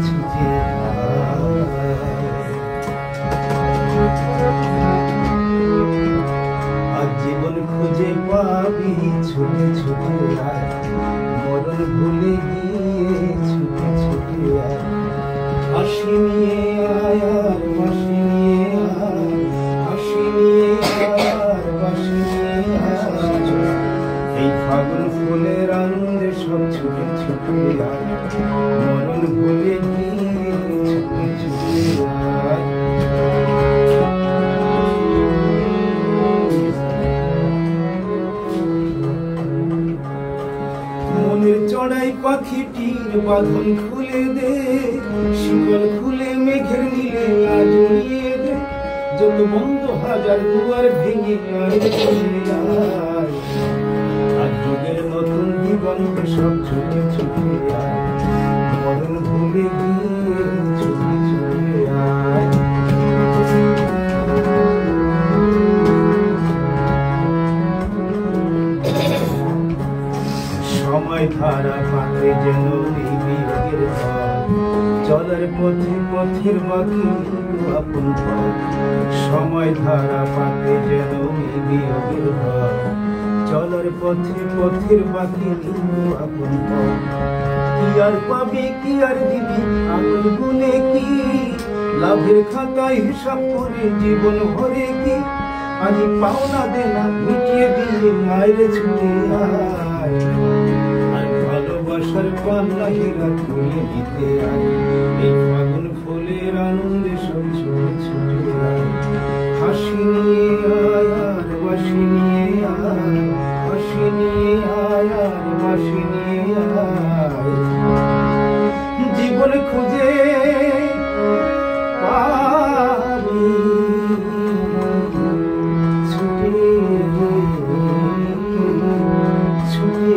ছুটে আজ জীবন খুঁজে পাবি ছুটে ছুটে আয় মরণ ভুলে গিয়ে ছুটে ছুটে আয় হাসি নিয়ে আয় আর বাঁশি নিয়ে আয় হাসি নিয়ে আয় আর বাঁশি নিয়ে আয় এই ফাগুন ফুলের আনন্দে সব ছুটে ছুটে আয় মরণ ভুলে গিয়ে ছুটে ছুটে আয় মনের চড়াই পাখিটির বাঁধন খুলে দে শিকল খুলে মেঘের নীলে লাজ নিয়ে দে যত বন্ধ হাজার দুয়ার ভেঙে আয় আজ যুগের নতুন দিগন্ত সব ছুটে ছুটে আয় মরণ ভুলে গিয়ে ছুটে ছুটে আয় সময় ধারা পাতে যেন বিয়োগের পথ চলার পথে পথের বাকি আপন পথ সময় ধারা পাতে যেন বিয়োগের পথ চলার পথে পথের বাকি আপন পথ কি আর পাবি কি আর দিবি আগুন গুনে কি লাভের খাতায় হিসাব করে জীবন ভরে কি আজ পাওনা দেনা মিটিয়ে দিয়ে মায়ের ছুটে আয় আর ভালোবাসার পাল্লা হীরা তুলে দিতে আয় এই ফাগুন ফুলের আনন্দে সব ছুটে ছুটে আয় হাসি নিয়ে আয় আর বাঁশি নিয়ে আয় হাসি নিয়ে আয় আর বাঁশি নিয়ে আয় জীবন খুঁজে পাবি ছুটে ছুটে